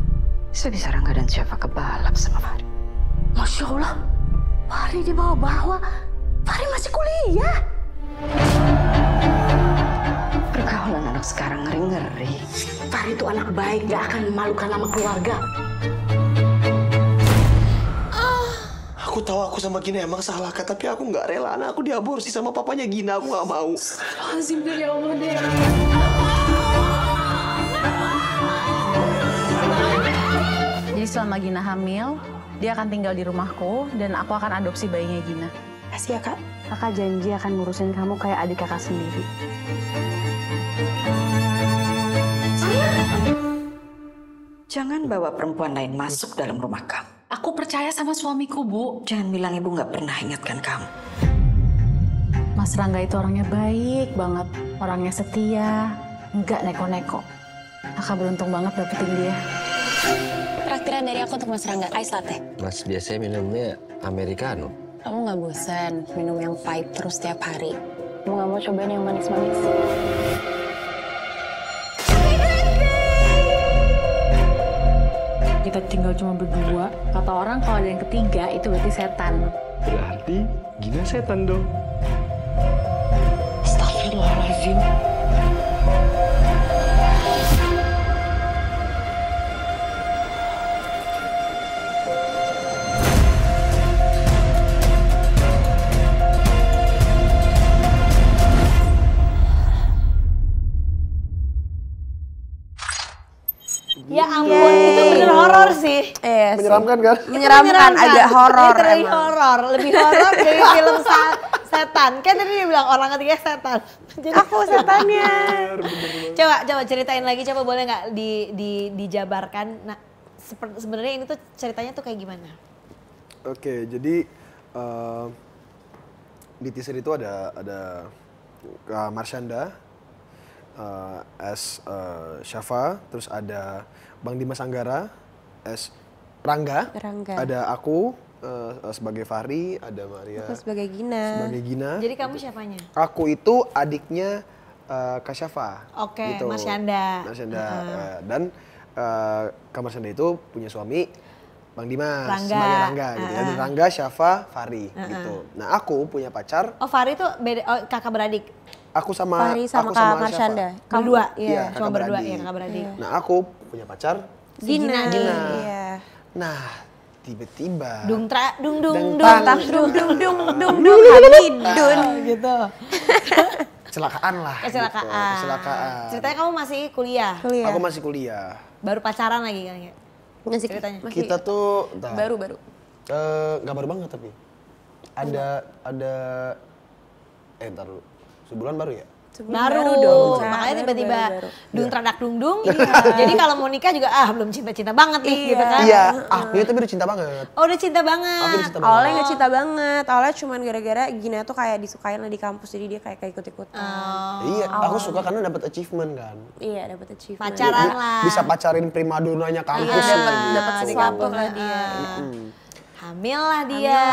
Speaker 5: Sebisa Rangga dan Syafa kebalap sama Fahri. Masya Allah, Fahri dibawa-bawa. Fahri masih kuliah. Pergaulan anak sekarang ngeri-ngeri. Fahri itu anak baik, gak akan memalukan nama keluarga.
Speaker 3: Aku tahu aku sama Gina emang salah Kak, tapi aku nggak rela anak aku diaborsi sama papanya Gina, aku nggak mau.
Speaker 5: Azim dari Allah deh.
Speaker 7: Jadi selama Gina hamil, dia akan tinggal di rumahku dan aku akan adopsi bayinya Gina.
Speaker 6: Kasih ya, Kak.
Speaker 5: Kakak janji akan ngurusin kamu kayak adik kakak sendiri. Jangan bawa perempuan lain masuk dalam rumah kamu.
Speaker 7: Aku percaya sama suamiku, Bu.
Speaker 5: Jangan bilang ibu nggak pernah ingatkan kamu.
Speaker 7: Mas Rangga itu orangnya baik banget, orangnya setia, nggak neko-neko. Kakak beruntung banget dapetin dia.
Speaker 8: Traktiran dari aku untuk Mas Rangga, ice latte.
Speaker 9: Mas biasanya minumnya americano.
Speaker 8: Kamu nggak bosan minum yang pahit terus tiap hari? Kamu nggak mau cobain yang manis-manis?
Speaker 7: kita tinggal cuma berdua. Kata orang kalau ada yang ketiga itu berarti setan.
Speaker 9: Berarti Gina setan dong.
Speaker 7: Astagfirullahaladzim.
Speaker 2: Ya ampun, itu bener horor sih.
Speaker 3: Menyeramkan kan?
Speaker 4: Menyeramkan, agak horor
Speaker 2: Literally
Speaker 4: emang.
Speaker 2: horor, lebih horor dari film setan. Kan tadi dia bilang orang ketiga setan. Jadi
Speaker 4: Aku setannya.
Speaker 2: coba ceritain lagi, coba boleh nggak dijabarkan? Nah, sebenarnya ini tuh ceritanya tuh kayak gimana?
Speaker 3: Oke, jadi di teaser itu ada Kak Marsyanda as Syafa, terus ada Bang Dimas Anggara as Rangga. Ada aku sebagai Fahri, ada Maria
Speaker 4: Aku sebagai Gina.
Speaker 2: Jadi kamu siapanya?
Speaker 3: Aku itu adiknya Kak Syafa.
Speaker 2: Oke,
Speaker 3: gitu.
Speaker 2: Marsyanda.
Speaker 3: Dan Kak Marsyanda itu punya suami Bang Dimas
Speaker 2: Rangga.
Speaker 3: sebagai Rangga gitu ya. Dan Rangga, Syafa, Fahri gitu. Nah, aku punya pacar.
Speaker 2: Oh, Fahri tuh beda, kakak beradik.
Speaker 3: Aku sama
Speaker 4: Fahri sama
Speaker 3: aku
Speaker 4: Kak
Speaker 3: sama
Speaker 4: Marsyanda.
Speaker 3: Syafa.
Speaker 2: Berdua?
Speaker 3: Iya,
Speaker 2: Cuma
Speaker 3: kakak
Speaker 2: berdua
Speaker 3: beradik.
Speaker 2: ya, kakak beradik.
Speaker 3: Nah, aku punya pacar
Speaker 4: Gina.
Speaker 3: Gina.
Speaker 4: Iya.
Speaker 3: Nah, tiba-tiba
Speaker 2: Dung dung dung dung
Speaker 4: Tantang dung dung dung dung dung Hamidun
Speaker 2: gitu.
Speaker 3: kecelakaan lah.
Speaker 2: Kecelakaan.
Speaker 3: Gitu. Kecelakaan.
Speaker 2: Ceritanya kamu masih kuliah.
Speaker 3: Aku masih kuliah.
Speaker 2: Baru pacaran lagi kan ya?
Speaker 4: Masih
Speaker 2: Ceritanya.
Speaker 3: Kita tuh
Speaker 4: baru-baru.
Speaker 3: nggak baru banget tapi ada ntar dulu, sebulan baru ya.
Speaker 2: Baru
Speaker 4: dong, Ca.
Speaker 2: makanya tiba-tiba
Speaker 4: Baru.
Speaker 2: dung tradak dung dung. Jadi kalau mau nikah juga belum cinta-cinta banget nih gitu kan.
Speaker 3: Iya, aku tapi udah cinta banget.
Speaker 2: Oh udah cinta banget.
Speaker 3: Aku udah cinta banget.
Speaker 4: Awalnya nggak cinta banget, awalnya cuman gara-gara Gina tuh kayak disukain lah di kampus, jadi dia kayak ikut-ikutan.
Speaker 3: Iya, aku suka karena dapat achievement kan.
Speaker 4: Iya, dapat achievement.
Speaker 2: Pacaran lah.
Speaker 3: Bisa pacarin primadonanya kampus.
Speaker 4: Dapat
Speaker 2: di
Speaker 4: sesuatu
Speaker 2: kampus
Speaker 4: lah dia.
Speaker 2: Hamil lah dia.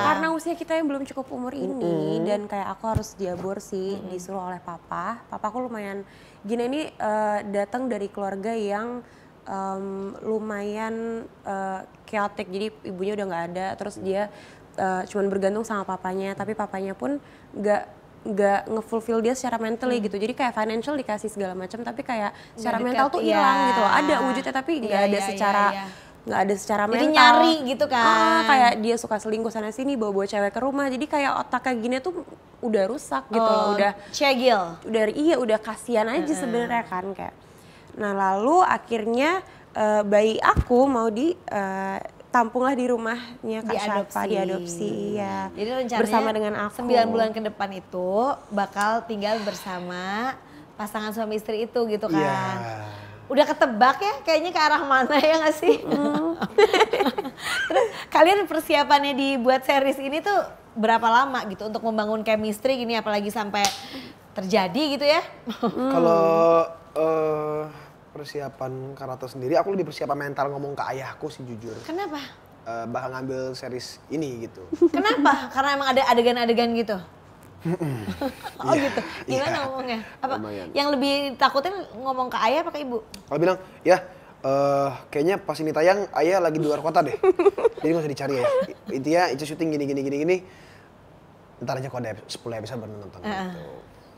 Speaker 4: Karena usia kita yang belum cukup umur ini dan kayak aku harus diaborsi, disuruh oleh papa. Papaku lumayan, Gina ini datang dari keluarga yang lumayan chaotic, jadi ibunya udah nggak ada, terus dia cuman bergantung sama papanya, tapi papanya pun nggak nge-fulfill dia secara mentally gitu, jadi kayak financial dikasih segala macam, tapi kayak secara mental tuh hilang gitu loh, ada wujudnya tapi nggak ada secara nggak ada secara mental.
Speaker 2: Jadi nyari gitu kan.
Speaker 4: Kayak dia suka selingkuh sana sini, bawa-bawa cewek ke rumah. Jadi kayak otaknya Gina tuh udah rusak gitu loh, udah
Speaker 2: cegil.
Speaker 4: Udah kasihan aja sebenarnya kan kayak. Nah, lalu akhirnya bayi aku mau tampunglah di rumahnya Kak Syafa, diadopsi ya.
Speaker 2: Jadi rencananya
Speaker 4: bersama dengan aku.
Speaker 2: 9 bulan ke depan itu bakal tinggal bersama pasangan suami istri itu gitu kan.
Speaker 3: Iya.
Speaker 2: Udah ketebak ya kayaknya ke arah mana ya gak sih? Terus kalian persiapannya dibuat series ini tuh berapa lama gitu untuk membangun chemistry gini, apalagi sampai terjadi gitu ya?
Speaker 3: Kalau persiapan karakter sendiri, aku lebih persiapan mental ngomong ke ayahku sih jujur.
Speaker 2: Kenapa?
Speaker 3: Bakal ngambil series ini gitu.
Speaker 2: Kenapa? Karena emang ada adegan-adegan gitu? Oh gitu, gimana ngomongnya? Apa?
Speaker 3: Lumayan.
Speaker 2: Yang lebih takutin ngomong ke ayah apa ke ibu?
Speaker 3: Kalau bilang, ya kayaknya pas ini tayang ayah lagi di luar kota deh. Jadi gak usah dicari ya. Intinya itu syuting gini. Ntar aja kalau ada 10 episode baru nonton gitu.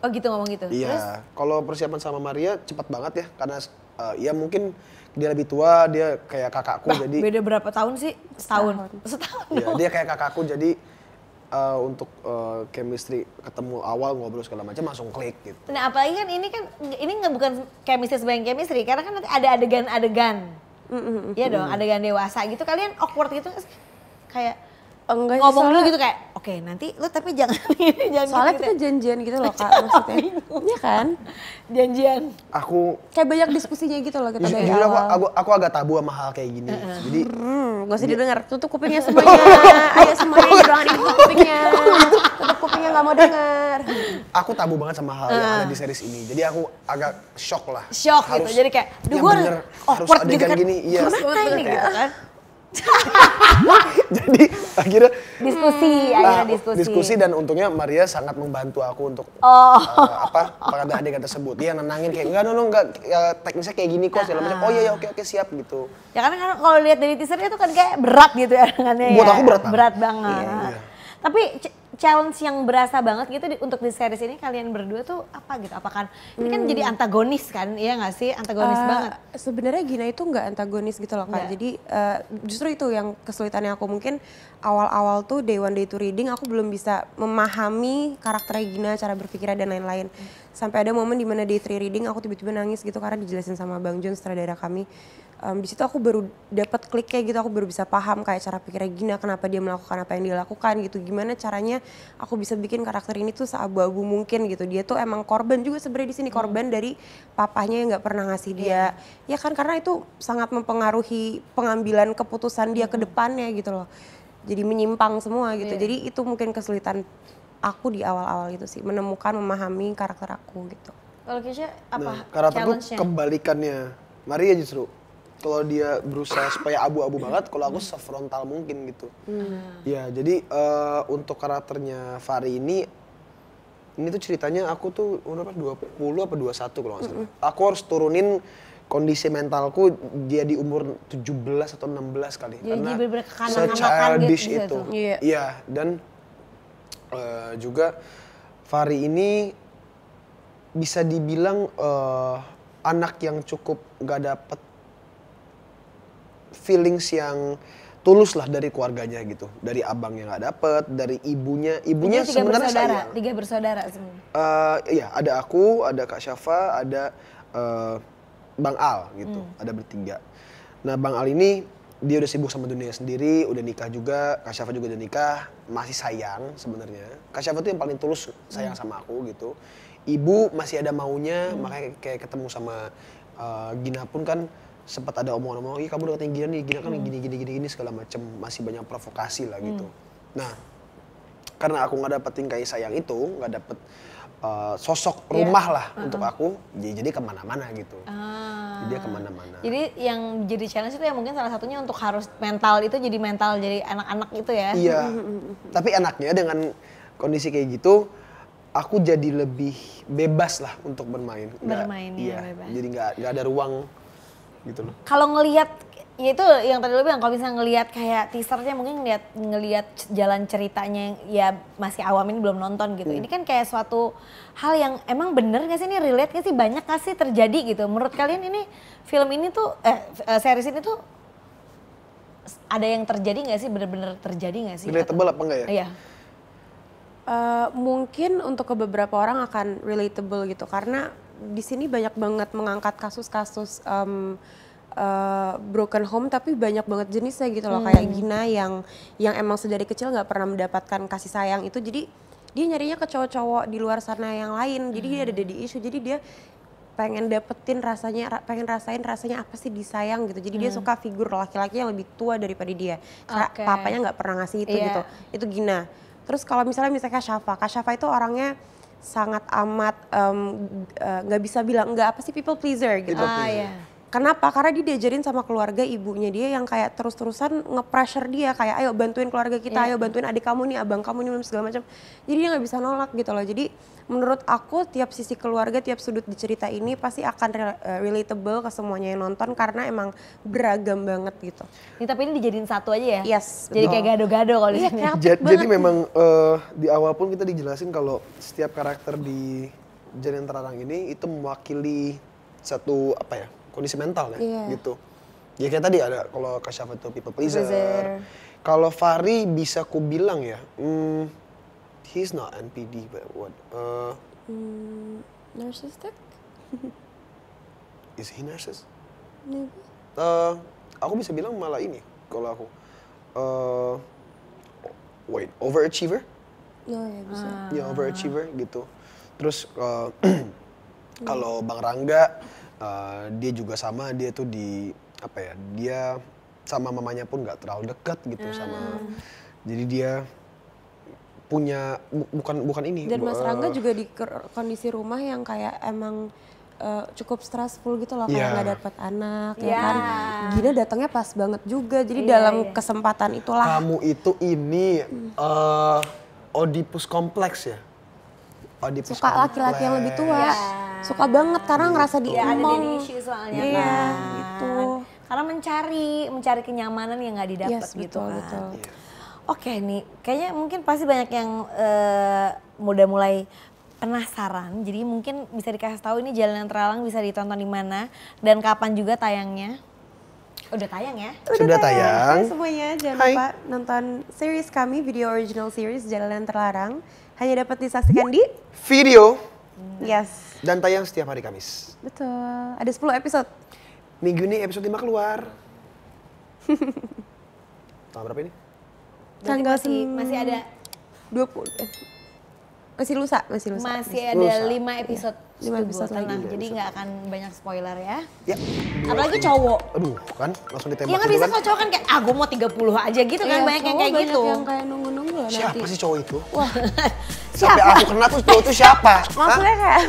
Speaker 2: Oh gitu ngomong gitu?
Speaker 3: Iya, kalau persiapan sama Maria cepat banget ya. Karena ya mungkin dia lebih tua, dia kayak kakakku jadi.
Speaker 2: Beda berapa tahun sih? Setahun.
Speaker 3: Iya, dia kayak kakakku jadi untuk chemistry ketemu awal ngobrol segala macam langsung klik gitu.
Speaker 2: Nah apalagi kan ini nggak bukan chemistry sebagai chemistry karena kan nanti ada adegan-adegan. Iya dong, adegan dewasa gitu. Kalian awkward gitu nggak sih? Kayak
Speaker 4: Enggak sih,
Speaker 2: ngomong dulu
Speaker 4: soalnya-
Speaker 2: gitu kayak, oke nanti lu tapi jangan ini, jangan
Speaker 4: Soalnya
Speaker 2: gitu,
Speaker 4: kita janjian gitu loh Kak, maksudnya. Iya kan?
Speaker 2: janjian.
Speaker 3: Aku
Speaker 4: Kayak banyak diskusinya gitu loh kita dari
Speaker 3: jujur
Speaker 4: awal.
Speaker 3: aku agak tabu sama hal kayak gini. Jadi
Speaker 4: Gak usah didengar, tutup kupingnya semuanya. Ayo semuanya jangan dibuka kupingnya. Tutup kupingnya gak mau denger.
Speaker 3: aku tabu banget sama hal yang ada di series ini. Jadi aku agak shock lah.
Speaker 2: Shock gitu, jadi kayak, duh
Speaker 3: yang
Speaker 2: gue
Speaker 3: bener, harus
Speaker 2: awkward gitu
Speaker 3: adegan
Speaker 2: kan.
Speaker 3: gini, iya.
Speaker 2: Gimana ini gitu kan?
Speaker 3: Jadi akhirnya
Speaker 2: diskusi
Speaker 3: dan untungnya Maria sangat membantu aku untuk adegan tersebut. Dia nenangin kayak enggak ya, teknisnya kayak gini kok segala macam. Oh iya oke siap gitu.
Speaker 2: Ya karena kalau lihat dari teasernya itu kan kayak berat gitu ya dengannya.
Speaker 3: Buat aku
Speaker 2: berat banget.
Speaker 3: Iya.
Speaker 2: Tapi challenge yang berasa banget gitu untuk di series ini kalian berdua tuh apa gitu? Apakah ini kan jadi antagonis kan? Iya nggak sih? Antagonis banget.
Speaker 4: Sebenarnya Gina itu nggak antagonis gitu loh Kak. Jadi justru itu yang kesulitannya aku, mungkin awal-awal tuh day one day two reading aku belum bisa memahami karakternya Gina, cara berpikirnya dan lain-lain. Sampai ada momen dimana day three reading aku tiba-tiba nangis gitu karena dijelasin sama Bang John, sutradara kami. Di situ aku baru dapat klik kayak gitu, aku baru bisa paham kayak cara pikirnya Gina, kenapa dia melakukan apa yang dia lakukan gitu, gimana caranya aku bisa bikin karakter ini tuh seabu-abu mungkin gitu. Dia tuh emang korban juga sebenarnya di sini, korban dari papahnya yang nggak pernah ngasih dia. Ya kan, karena itu sangat mempengaruhi pengambilan keputusan dia ke depannya gitu loh. Jadi menyimpang semua gitu. Jadi itu mungkin kesulitan aku di awal-awal gitu sih, menemukan, memahami karakter aku gitu.
Speaker 2: Kalau Kesha apa
Speaker 3: karakterku
Speaker 2: challenge-nya?
Speaker 3: kebalikannya Maria justru. Kalau dia berusaha supaya abu-abu banget, kalau aku sefrontal mungkin gitu. Ya, jadi untuk karakternya Fahri ini tuh ceritanya aku tuh berapa 20 apa 21 kalau nggak salah. Aku harus turunin kondisi mentalku dia di umur 17 atau 16 kali.
Speaker 2: Jadi
Speaker 3: karena
Speaker 2: se-childish
Speaker 3: itu. Iya, dan juga Fahri ini bisa dibilang anak yang cukup nggak dapet feelings yang tulus lah dari keluarganya gitu, dari abangnya nggak dapet, dari ibunya sebenarnya sayang.
Speaker 2: 3 bersaudara sebenarnya.
Speaker 3: Iya, ada aku, ada Kak Syafa, ada Bang Al gitu, ada bertiga. Nah Bang Al ini dia udah sibuk sama dunia sendiri, udah nikah juga, Kak Syafa juga udah nikah, masih sayang sebenarnya. Kak Syafa tuh yang paling tulus sayang sama aku gitu. Ibu masih ada maunya, makanya kayak ketemu sama Gina pun kan sempat ada omongan-omongan, iya kamu deketin Gina nih, Gina kan gini segala macem, masih banyak provokasi lah gitu. Nah, karena aku nggak dapetin kasih sayang itu, nggak dapet sosok rumah lah untuk aku, jadi kemana-mana gitu. Jadi dia kemana-mana.
Speaker 2: Jadi yang jadi challenge itu ya mungkin salah satunya untuk harus mental itu jadi mental jadi anak-anak itu ya.
Speaker 3: Iya, tapi enaknya dengan kondisi kayak gitu, aku jadi lebih bebas lah untuk bermain.
Speaker 2: Bebas.
Speaker 3: Jadi nggak ada ruang gitu loh.
Speaker 2: Kalau ngelihat, ya itu yang tadi lo bilang, kalau misalnya ngelihat kayak teasernya mungkin ngelihat jalan ceritanya ya masih awam ini belum nonton gitu. Ini kan kayak suatu hal yang emang bener gak sih, ini relate gak sih, banyak gak sih terjadi gitu. Menurut kalian ini film ini tuh, series ini tuh ada yang terjadi gak sih, bener-bener terjadi gak sih?
Speaker 3: Relatable apa enggak ya?
Speaker 2: Iya.
Speaker 4: Mungkin untuk ke beberapa orang akan relatable gitu, karena di sini banyak banget mengangkat kasus-kasus broken home, tapi banyak banget jenisnya gitu loh. Kayak Gina yang emang sedari kecil nggak pernah mendapatkan kasih sayang itu, jadi dia nyarinya ke cowok-cowok di luar sana yang lain. Jadi dia ada daddy issue, jadi dia pengen dapetin pengen rasain rasanya apa sih disayang gitu. Jadi dia suka figur laki-laki yang lebih tua daripada dia, karena papanya nggak pernah ngasih itu gitu. Itu Gina. Terus kalau misalnya Kak Syafa itu orangnya sangat amat nggak bisa bilang enggak, apa sih, people pleaser gitu. Kenapa? Karena dia diajarin sama keluarga ibunya dia yang kayak terus-terusan nge-pressure dia, kayak ayo bantuin keluarga kita, ayo bantuin adik kamu nih, abang kamu nih, segala macam. Jadi dia nggak bisa nolak gitu loh. Jadi menurut aku tiap sisi keluarga, tiap sudut di cerita ini pasti akan relatable ke semuanya yang nonton, karena emang beragam banget gitu.
Speaker 2: Ini tapi ini dijadiin satu aja ya?
Speaker 4: Yes.
Speaker 2: Jadi kayak gado-gado kalau di sini.
Speaker 3: Jadi memang di awal pun kita dijelasin kalau setiap karakter di Jalan Terarang ini itu mewakili satu kondisi mental ya gitu. Ya kayak tadi ada, kalau Kak Syafa itu people pleaser. Kalau Fahri bisa ku bilang ya, he's not NPD, but what?
Speaker 4: Narcissistic?
Speaker 3: Is he narcissist? Aku bisa bilang malah ini, kalau aku. Overachiever?
Speaker 4: Oh ya bisa.
Speaker 3: Ya overachiever gitu. Terus kalau Bang Rangga, dia juga sama, dia tuh dia sama mamanya pun nggak terlalu dekat gitu sama. Jadi dia punya bukan ini.
Speaker 4: Dan Mas Rangga juga di kondisi rumah yang kayak emang cukup stressful gitu loh,
Speaker 3: Iya.
Speaker 4: kayak nggak dapet anak, ya
Speaker 2: Iya.
Speaker 4: kan. Gina datangnya pas banget juga, jadi
Speaker 2: Iya,
Speaker 4: dalam
Speaker 2: iya.
Speaker 4: kesempatan itulah.
Speaker 3: Kamu itu ini Oedipus kompleks ya? Oedipus
Speaker 4: Suka laki-laki yang lebih tua,
Speaker 2: Iya.
Speaker 4: suka banget karena ngerasa
Speaker 2: Iya, ada
Speaker 4: diemong.
Speaker 2: daddy issue soalnya
Speaker 4: Iya,
Speaker 2: kan.
Speaker 4: gitu.
Speaker 2: Karena mencari kenyamanan yang nggak didapat
Speaker 4: Yes,
Speaker 2: gitu
Speaker 4: betul,
Speaker 2: kan.
Speaker 4: betul.
Speaker 2: Oke nih, kayaknya mungkin pasti banyak yang udah mulai penasaran. Jadi mungkin bisa dikasih tahu ini Jalanan Terlarang bisa ditonton di mana dan kapan juga tayangnya? Udah tayang ya?
Speaker 3: Sudah tayang.
Speaker 4: Hai semuanya, jangan
Speaker 3: Hai.
Speaker 4: lupa nonton series kami, video original series Jalanan Terlarang. Hanya dapat disaksikan di
Speaker 3: Video
Speaker 4: Yes,
Speaker 3: dan tayang setiap hari Kamis.
Speaker 4: betul. Ada 10 episode.
Speaker 3: Minggu ini episode 5 keluar. Tanggal berapa ini?
Speaker 2: Berarti
Speaker 4: Tanggal
Speaker 2: masih ada
Speaker 4: 20. Masih lusa.
Speaker 2: masih ada
Speaker 3: Lusa.
Speaker 2: 5 episode.
Speaker 4: 5 episode lagi.
Speaker 2: Tenang, jadi nggak akan banyak spoiler ya.
Speaker 3: Ya.
Speaker 2: Apalagi cowok.
Speaker 3: Aduh, kan langsung ditembak
Speaker 2: Ya nggak
Speaker 3: gitu
Speaker 2: bisa
Speaker 3: kan.
Speaker 2: kalau cowok kan kayak, gue mau 30 aja gitu kan, banyak yang kayak gitu.
Speaker 4: Yang kayak nunggu-nunggu lah nanti.
Speaker 3: Siapa sih cowok itu?
Speaker 4: Wah,
Speaker 3: Sampai aku kenal tuh cowok itu siapa?
Speaker 4: maksudnya
Speaker 3: Hah?
Speaker 4: kayak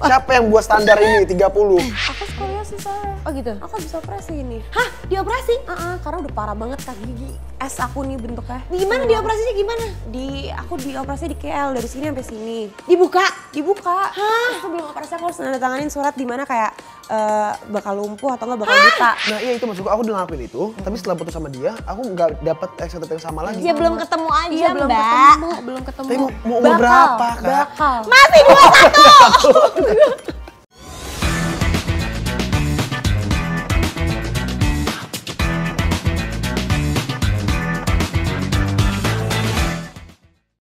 Speaker 3: Siapa yang buat standar ini 30?
Speaker 4: aku skoliosis soalnya.
Speaker 2: Oh gitu?
Speaker 4: Aku bisa operasi ini.
Speaker 2: Hah? Dioperasi?
Speaker 4: Karena udah parah banget kan gigi es aku nih bentuknya.
Speaker 2: Gimana dioperasinya gimana?
Speaker 4: Aku dioperasi di KL dari sini sampai sini.
Speaker 2: Dibuka?
Speaker 4: Dibuka. Hah? Sebelum operasi aku harus nandatanganin surat di mana kayak bakal lumpuh atau nggak bakal buta.
Speaker 3: Nah iya itu maksudku, aku udah ngelakuin itu, tapi setelah putus sama dia, aku nggak dapet excited yang sama lagi.
Speaker 2: Ya belum ketemu aja
Speaker 4: Iya, belum
Speaker 2: mbak.
Speaker 4: ketemu, belum ketemu.
Speaker 3: Tapi mau umur berapa, Kak?
Speaker 4: Bakal.
Speaker 2: Masih 21!